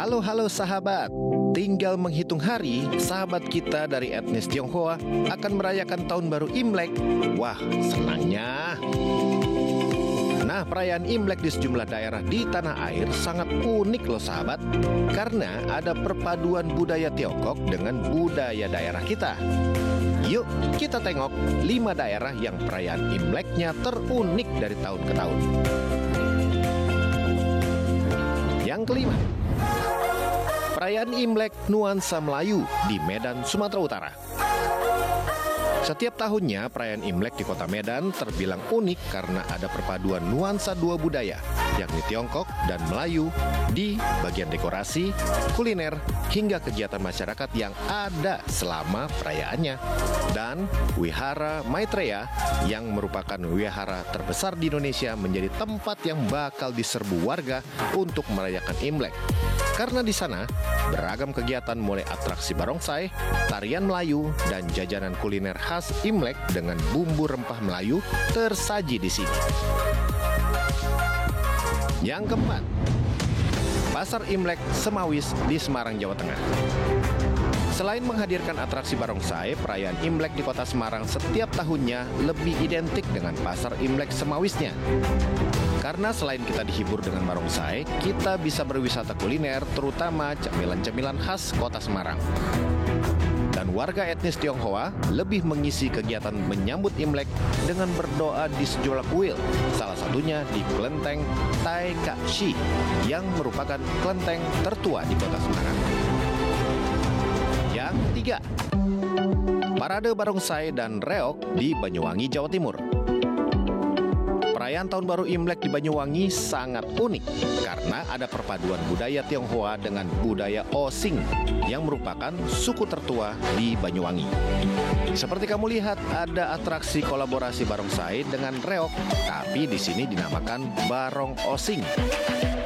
Halo sahabat, tinggal menghitung hari, sahabat kita dari etnis Tionghoa akan merayakan tahun baru Imlek. Wah, senangnya. Nah, perayaan Imlek di sejumlah daerah di tanah air sangat unik loh sahabat, karena ada perpaduan budaya Tiongkok dengan budaya daerah kita. Yuk, kita tengok 5 daerah yang perayaan Imleknya terunik dari tahun ke tahun. Yang kelima, perayaan Imlek nuansa Melayu di Medan, Sumatera Utara. Setiap tahunnya perayaan Imlek di kota Medan terbilang unik karena ada perpaduan nuansa dua budaya, yakni Tiongkok dan Melayu di bagian dekorasi, kuliner, hingga kegiatan masyarakat yang ada selama perayaannya. Dan Wihara Maitreya yang merupakan wihara terbesar di Indonesia menjadi tempat yang bakal diserbu warga untuk merayakan Imlek. Karena di sana beragam kegiatan mulai atraksi barongsai, tarian Melayu, dan jajanan kuliner khas Imlek dengan bumbu rempah Melayu tersaji di sini. Yang keempat, Pasar Imlek Semawis di Semarang, Jawa Tengah. Selain menghadirkan atraksi barongsai, perayaan Imlek di kota Semarang setiap tahunnya lebih identik dengan Pasar Imlek Semawisnya. Karena selain kita dihibur dengan barongsai, kita bisa berwisata kuliner, terutama camilan-camilan khas kota Semarang. Dan warga etnis Tionghoa lebih mengisi kegiatan menyambut Imlek dengan berdoa di sejumlah kuil, salah satunya di kelenteng Tai Kak Shi yang merupakan kelenteng tertua di kota Semarang. Yang ketiga, parade barongsai dan reog di Banyuwangi, Jawa Timur. Perayaan Tahun Baru Imlek di Banyuwangi sangat unik karena ada perpaduan budaya Tionghoa dengan budaya Osing yang merupakan suku tertua di Banyuwangi. Seperti kamu lihat, ada atraksi kolaborasi barongsai dengan reog, tapi di sini dinamakan Barong Osing.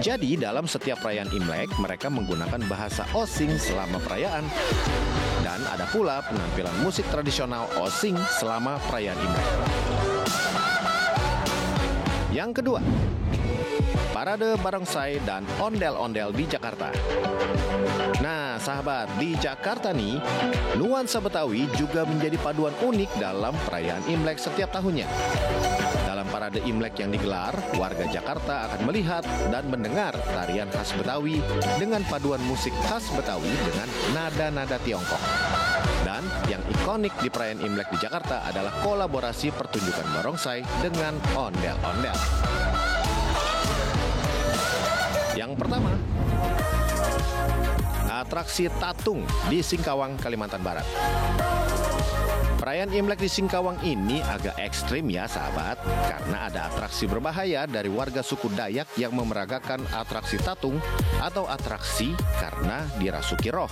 Jadi dalam setiap perayaan Imlek, mereka menggunakan bahasa Osing selama perayaan. Dan ada pula penampilan musik tradisional Osing selama perayaan Imlek. Yang kedua, parade barongsai dan ondel-ondel di Jakarta. Nah, sahabat, di Jakarta nih, nuansa Betawi juga menjadi paduan unik dalam perayaan Imlek setiap tahunnya. Dalam parade Imlek yang digelar, warga Jakarta akan melihat dan mendengar tarian khas Betawi dengan paduan musik khas Betawi dengan nada-nada Tiongkok. Dan yang ikonik di perayaan Imlek di Jakarta adalah kolaborasi pertunjukan barongsai dengan ondel-ondel. Yang pertama, atraksi tatung di Singkawang, Kalimantan Barat. Perayaan Imlek di Singkawang ini agak ekstrim ya sahabat, karena ada atraksi berbahaya dari warga suku Dayak yang memeragakan atraksi tatung atau atraksi karena dirasuki roh.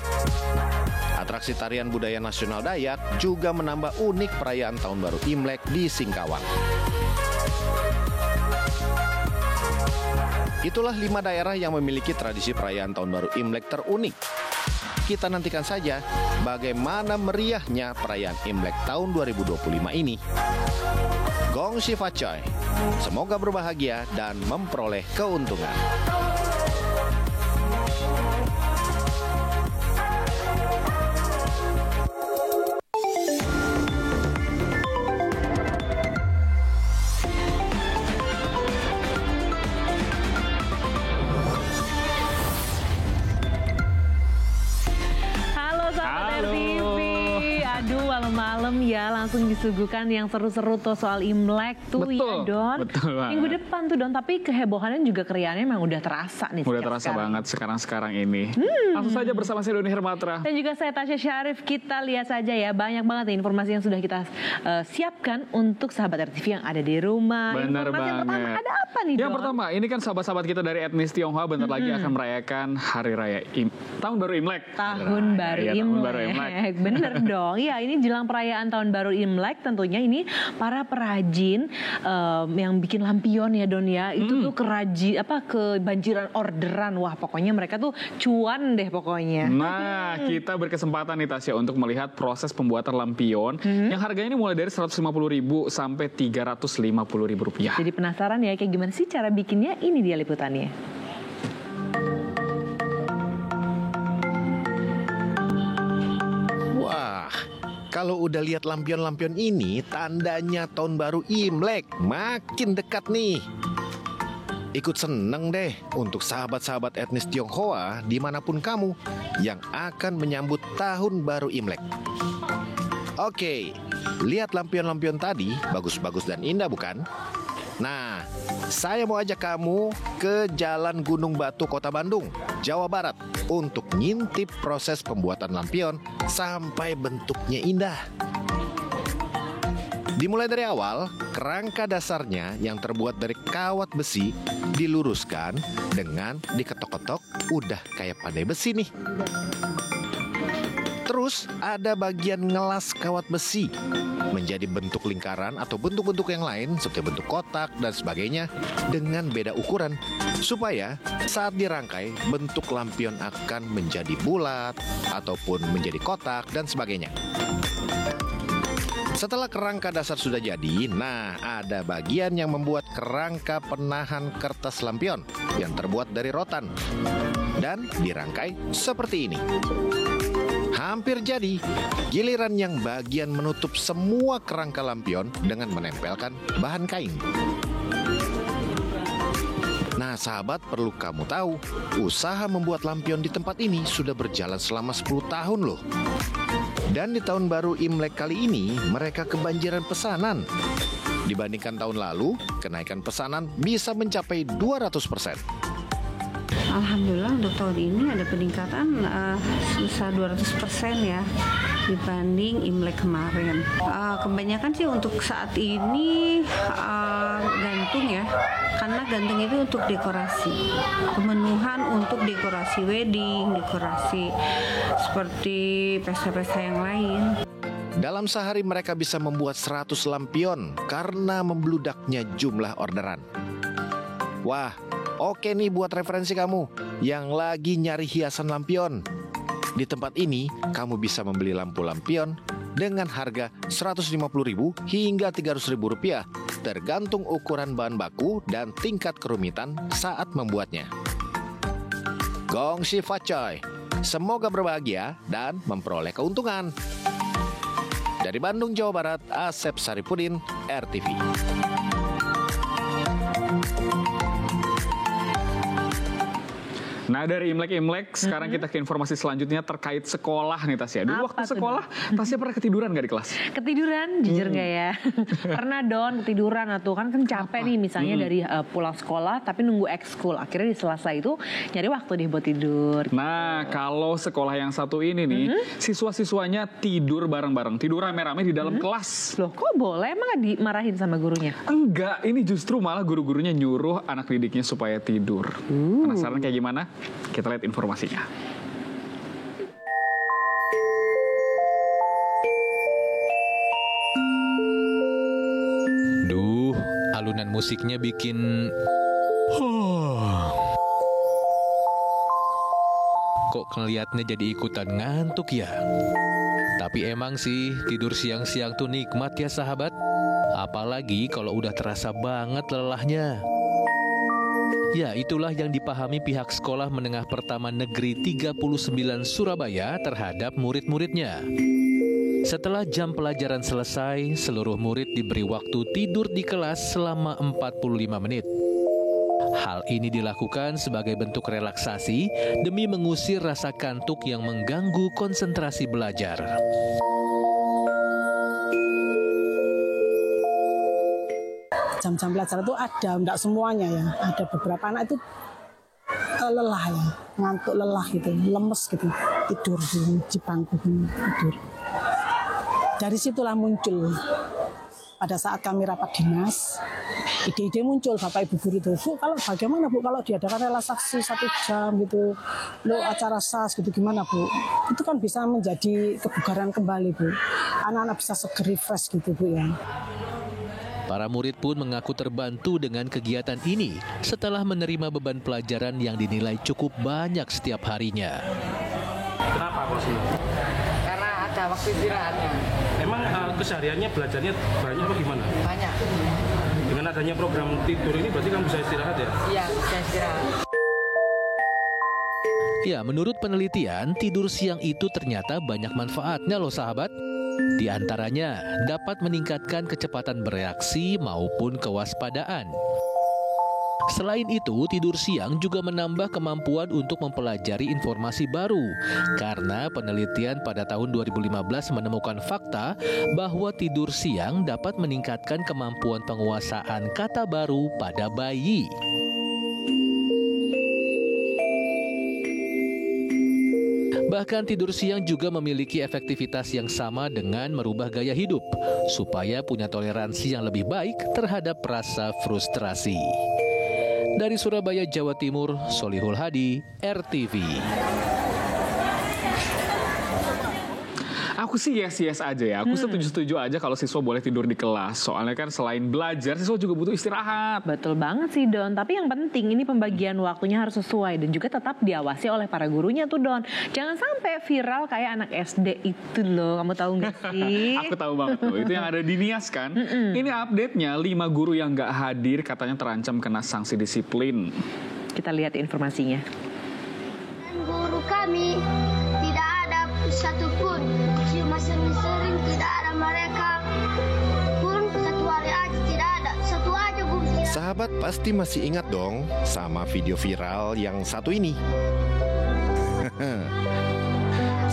Atraksi tarian budaya nasional Dayak juga menambah unik perayaan Tahun Baru Imlek di Singkawang. Itulah 5 daerah yang memiliki tradisi perayaan Tahun Baru Imlek terunik. Kita nantikan saja bagaimana meriahnya perayaan Imlek tahun 2025 ini. Gong Xi Fa Cai, semoga berbahagia dan memperoleh keuntungan. Malam ya langsung disuguhkan yang seru-seru tuh soal Imlek tuh. Betul, ya Don. Betul banget. Minggu depan tuh Don, tapi kehebohannya juga keriannya memang udah terasa nih. Udah terasa sekarang banget sekarang ini. Langsung saja bersama saya Doni Hermatra. Dan juga saya Tasya Syarif. Kita lihat saja ya, banyak banget nih informasi yang sudah kita siapkan untuk sahabat RTV yang ada di rumah. Bener informasi banget. Yang pertama ada apa nih Don? Yang pertama, ini kan sahabat-sahabat kita dari etnis Tionghoa bentar lagi akan merayakan Hari Raya Tahun Baru Imlek. Tahun Baru Imlek. Bener dong. Iya, ini jelang perayaan Tahun Baru Imlek tentunya ini para perajin yang bikin lampion ya Don ya. Itu tuh kebanjiran orderan. Wah, pokoknya mereka tuh cuan deh pokoknya. Nah, kita berkesempatan nih Tasya untuk melihat proses pembuatan lampion yang harganya ini mulai dari 150.000 sampai 350.000 rupiah. Jadi penasaran ya kayak gimana sih cara bikinnya? Ini dia liputannya. Kalau udah lihat lampion-lampion ini, tandanya tahun baru Imlek makin dekat nih. Ikut seneng deh untuk sahabat-sahabat etnis Tionghoa dimanapun kamu yang akan menyambut tahun baru Imlek. Oke, lihat lampion-lampion tadi, bagus-bagus dan indah bukan? Nah, saya mau ajak kamu ke Jalan Gunung Batu, Kota Bandung, Jawa Barat, untuk ngintip proses pembuatan lampion sampai bentuknya indah. Dimulai dari awal, kerangka dasarnya yang terbuat dari kawat besi diluruskan dengan diketok-ketok, udah kayak pandai besi nih. Terus ada bagian ngelas kawat besi menjadi bentuk lingkaran atau bentuk-bentuk yang lain seperti bentuk kotak dan sebagainya dengan beda ukuran supaya saat dirangkai bentuk lampion akan menjadi bulat ataupun menjadi kotak dan sebagainya. Setelah kerangka dasar sudah jadi, nah ada bagian yang membuat kerangka penahan kertas lampion yang terbuat dari rotan dan dirangkai seperti ini. Hampir jadi, giliran yang bagian menutup semua kerangka lampion dengan menempelkan bahan kain. Nah sahabat, perlu kamu tahu, usaha membuat lampion di tempat ini sudah berjalan selama 10 tahun loh. Dan di tahun baru Imlek kali ini, mereka kebanjiran pesanan. Dibandingkan tahun lalu, kenaikan pesanan bisa mencapai 200%. Alhamdulillah untuk tahun ini ada peningkatan sebesar 200% ya dibanding Imlek kemarin. Kebanyakan sih untuk saat ini gantung ya, karena gantung itu untuk dekorasi, pemenuhan untuk dekorasi wedding, dekorasi seperti pesta-pesta yang lain. Dalam sehari mereka bisa membuat 100 lampion karena membludaknya jumlah orderan. Wah, oke nih buat referensi kamu yang lagi nyari hiasan lampion. Di tempat ini, kamu bisa membeli lampu lampion dengan harga Rp150.000 hingga Rp300.000 tergantung ukuran bahan baku dan tingkat kerumitan saat membuatnya. Gong Xi Fa Choi, semoga berbahagia dan memperoleh keuntungan. Dari Bandung, Jawa Barat, Asep Saripudin, RTV. Nah dari Imlek, sekarang kita ke informasi selanjutnya terkait sekolah nih Tasya. Dulu waktu sekolah, Tasya pernah ketiduran gak di kelas? Ketiduran, jujur gak ya? Pernah Don, ketiduran atau kan capek nih misalnya dari pulang sekolah tapi nunggu ekskul. Akhirnya di Selasa itu nyari waktu deh buat tidur. Nah kalau sekolah yang satu ini nih, siswa-siswanya tidur bareng-bareng, tidur rame-rame di dalam kelas. Loh kok boleh? Emang gak dimarahin sama gurunya? Enggak, ini justru malah guru-gurunya nyuruh anak didiknya supaya tidur. Penasaran kayak gimana? Kita lihat informasinya. Duh, alunan musiknya bikin... Kok ngeliatnya jadi ikutan ngantuk ya? Tapi emang sih, tidur siang-siang tuh nikmat ya sahabat. Apalagi kalau udah terasa banget lelahnya. Ya, itulah yang dipahami pihak Sekolah Menengah Pertama Negeri 39 Surabaya terhadap murid-muridnya. Setelah jam pelajaran selesai, seluruh murid diberi waktu tidur di kelas selama 45 menit. Hal ini dilakukan sebagai bentuk relaksasi demi mengusir rasa kantuk yang mengganggu konsentrasi belajar. Jam-jam pelajaran itu ada, enggak semuanya ya. Ada beberapa anak itu lelah ya, ngantuk lelah gitu, lemes gitu, tidur di bangku tidur. Dari situlah muncul pada saat kami rapat dinas, ide-ide muncul Bapak Ibu guru itu, Bu, kalau bagaimana Bu kalau diadakan relaksasi 1 jam gitu, lo acara SAS gitu gimana Bu? Itu kan bisa menjadi kebugaran kembali Bu, anak-anak bisa seger refresh gitu Bu ya. Para murid pun mengaku terbantu dengan kegiatan ini setelah menerima beban pelajaran yang dinilai cukup banyak setiap harinya. Kenapa kok sih? Karena ada waktu istirahatnya. Emang kesehariannya belajarnya banyak apa gimana? Banyak. Dengan adanya program tidur ini berarti kamu bisa istirahat ya? Iya, bisa istirahat. Ya, menurut penelitian, tidur siang itu ternyata banyak manfaatnya loh sahabat. Di antaranya dapat meningkatkan kecepatan bereaksi maupun kewaspadaan. Selain itu, tidur siang juga menambah kemampuan untuk mempelajari informasi baru. Karena penelitian pada tahun 2015 menemukan fakta bahwa tidur siang dapat meningkatkan kemampuan penguasaan kata baru pada bayi. Bahkan tidur siang juga memiliki efektivitas yang sama dengan merubah gaya hidup, supaya punya toleransi yang lebih baik terhadap rasa frustrasi. Dari Surabaya, Jawa Timur, Solihul Hadi, RTV. Aku sih yes aja ya. Aku setuju aja kalau siswa boleh tidur di kelas. Soalnya kan selain belajar, siswa juga butuh istirahat. Betul banget sih Don. Tapi yang penting ini pembagian waktunya harus sesuai dan juga tetap diawasi oleh para gurunya tuh Don. Jangan sampai viral kayak anak SD itu loh. Kamu tahu nggak sih? Aku tahu banget tuh. Itu yang ada di Nias kan. Ini update-nya 5 guru yang nggak hadir katanya terancam kena sanksi disiplin. Kita lihat informasinya. Guru kami tidak ada satupun, cuma sering tidak ada mereka pun satu hari aja tidak ada, satu aja guru. Sahabat pasti masih ingat dong sama video viral yang satu ini.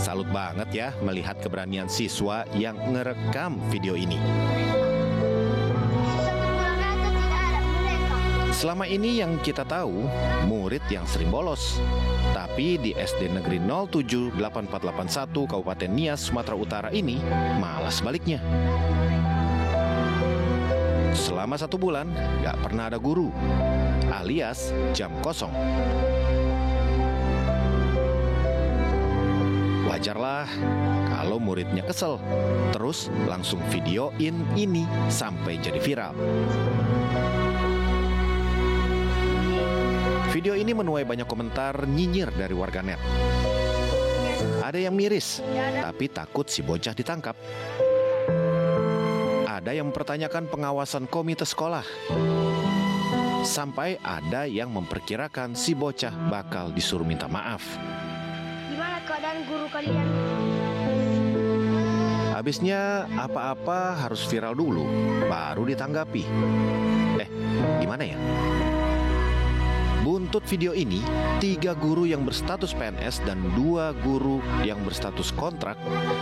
Salut banget ya melihat keberanian siswa yang ngerekam video ini. Selama ini yang kita tahu, murid yang sering bolos. Tapi di SD Negeri 078481 Kabupaten Nias, Sumatera Utara ini malah sebaliknya. Selama 1 bulan, gak pernah ada guru, alias jam kosong. Wajarlah kalau muridnya kesel, terus langsung videoin ini sampai jadi viral. Video ini menuai banyak komentar nyinyir dari warganet. Ada yang miris, tapi takut si bocah ditangkap. Ada yang mempertanyakan pengawasan komite sekolah. Sampai ada yang memperkirakan si bocah bakal disuruh minta maaf. Gimana keadaan guru kalian? Habisnya apa-apa harus viral dulu, baru ditanggapi. Gimana ya? Buntut video ini, 3 guru yang berstatus PNS dan 2 guru yang berstatus kontrak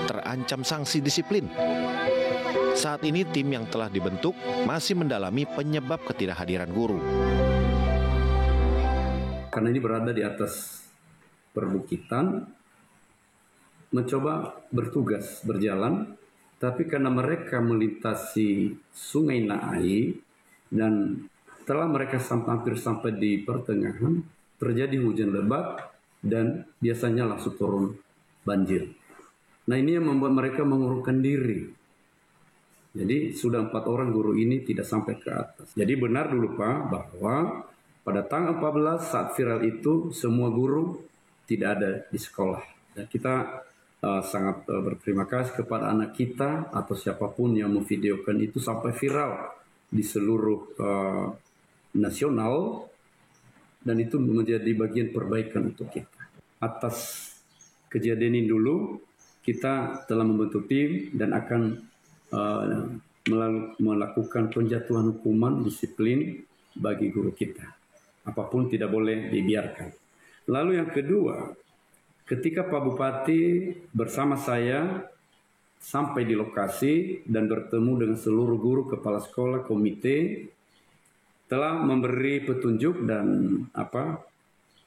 terancam sanksi disiplin. Saat ini tim yang telah dibentuk masih mendalami penyebab ketidakhadiran guru. Karena ini berada di atas perbukitan, mencoba bertugas berjalan, tapi karena mereka melintasi Sungai Naai dan setelah mereka hampir sampai di pertengahan, terjadi hujan lebat dan biasanya langsung turun banjir. Nah ini yang membuat mereka mengurungkan diri. Jadi sudah 4 orang guru ini tidak sampai ke atas. Jadi benar dulu Pak bahwa pada tanggal 14 saat viral itu semua guru tidak ada di sekolah. Dan kita sangat berterima kasih kepada anak kita atau siapapun yang memvideokan itu sampai viral di seluruh nasional, dan itu menjadi bagian perbaikan untuk kita. Atas kejadian ini dulu kita telah membentuk tim dan akan melakukan penjatuhan hukuman disiplin bagi guru kita. Apapun tidak boleh dibiarkan. Lalu yang kedua, ketika Pak Bupati bersama saya sampai di lokasi dan bertemu dengan seluruh guru, kepala sekolah, komite, telah memberi petunjuk dan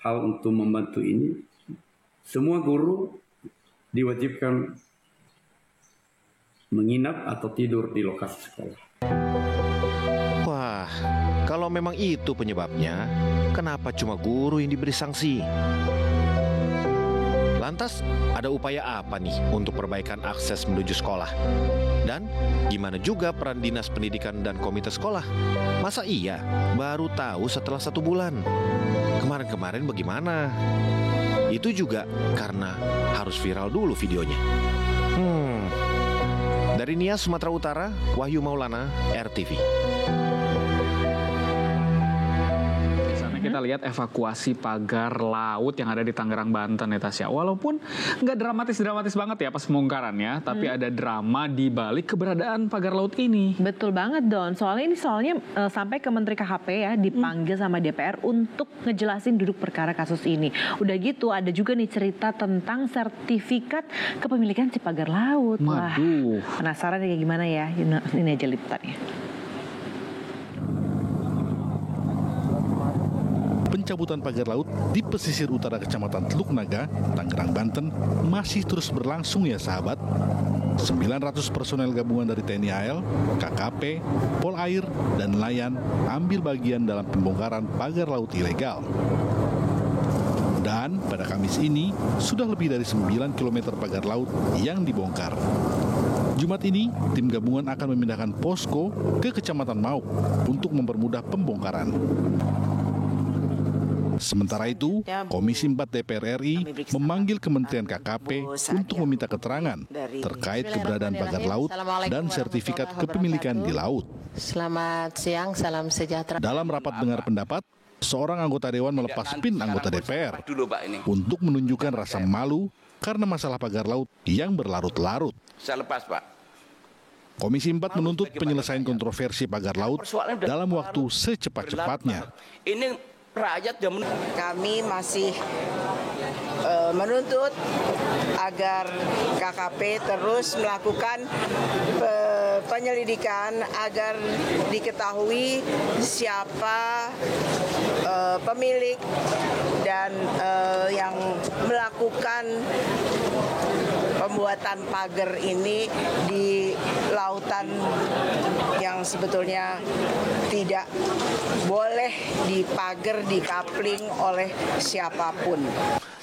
hal untuk membantu ini. Semua guru diwajibkan menginap atau tidur di lokasi sekolah. Wah, kalau memang itu penyebabnya, kenapa cuma guru yang diberi sanksi? Lantas, ada upaya apa nih untuk perbaikan akses menuju sekolah? Dan gimana juga peran Dinas Pendidikan dan Komite Sekolah? Masa iya baru tahu setelah 1 bulan? Kemarin-kemarin bagaimana? Itu juga karena harus viral dulu videonya. Dari Nias, Sumatera Utara, Wahyu Maulana, RTV. kita lihat evakuasi pagar laut yang ada di Tangerang, Banten ya Tasya. Walaupun nggak dramatis banget ya pas pembongkarannya, tapi ada drama di balik keberadaan pagar laut ini. Betul banget Don, soalnya sampai ke Menteri KHP ya dipanggil sama DPR untuk ngejelasin duduk perkara kasus ini. Udah gitu ada juga nih cerita tentang sertifikat kepemilikan si pagar laut. Wah, penasaran kayak gimana ya? Ini aja liputannya. Pencabutan pagar laut di pesisir utara Kecamatan Teluk Naga, Tangerang, Banten masih terus berlangsung ya sahabat. 900 personel gabungan dari TNI AL, KKP, Polair, dan nelayan ambil bagian dalam pembongkaran pagar laut ilegal. Dan pada Kamis ini sudah lebih dari 9 km pagar laut yang dibongkar. Jumat ini, tim gabungan akan memindahkan posko ke Kecamatan Mauk untuk mempermudah pembongkaran. Sementara itu, Komisi 4 DPR RI memanggil Kementerian KKP untuk meminta keterangan terkait keberadaan pagar laut dan sertifikat kepemilikan di laut. Selamat siang, salam sejahtera. Dalam rapat dengar pendapat, seorang anggota Dewan melepas PIN anggota DPR untuk menunjukkan rasa malu karena masalah pagar laut yang berlarut-larut. Saya lepas, Pak. Komisi 4 menuntut penyelesaian kontroversi pagar laut dalam waktu secepat-cepatnya. Ini rakyat kami masih menuntut agar KKP terus melakukan penyelidikan agar diketahui siapa pemilik dan yang melakukan pembuatan pagar ini di lautan yang sebetulnya tidak boleh dipagar, dikapling oleh siapapun.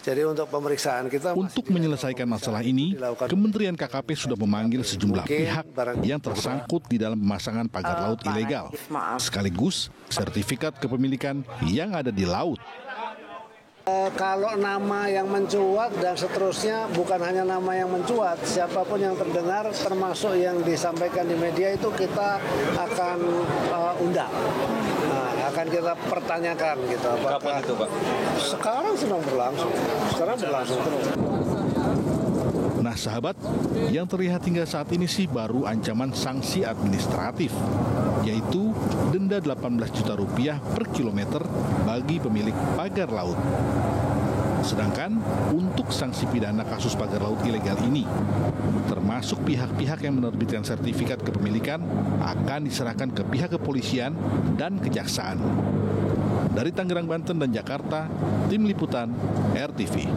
Jadi untuk pemeriksaan kita untuk menyelesaikan masalah ini, Kementerian KKP sudah memanggil sejumlah pihak yang tersangkut di dalam pemasangan pagar laut ilegal, sekaligus sertifikat kepemilikan yang ada di laut. Kalau nama yang mencuat dan seterusnya bukan hanya nama yang mencuat, siapapun yang terdengar termasuk yang disampaikan di media itu kita akan undang. Akan kita pertanyakan gitu. Kapan itu, Pak? Sekarang sedang berlangsung. Sekarang berlangsung terus. Nah sahabat, yang terlihat hingga saat ini sih baru ancaman sanksi administratif, yaitu denda 18 juta rupiah per kilometer bagi pemilik pagar laut. Sedangkan untuk sanksi pidana kasus pagar laut ilegal ini, termasuk pihak-pihak yang menerbitkan sertifikat kepemilikan akan diserahkan ke pihak kepolisian dan kejaksaan. Dari Tangerang, Banten dan Jakarta, tim liputan RTV.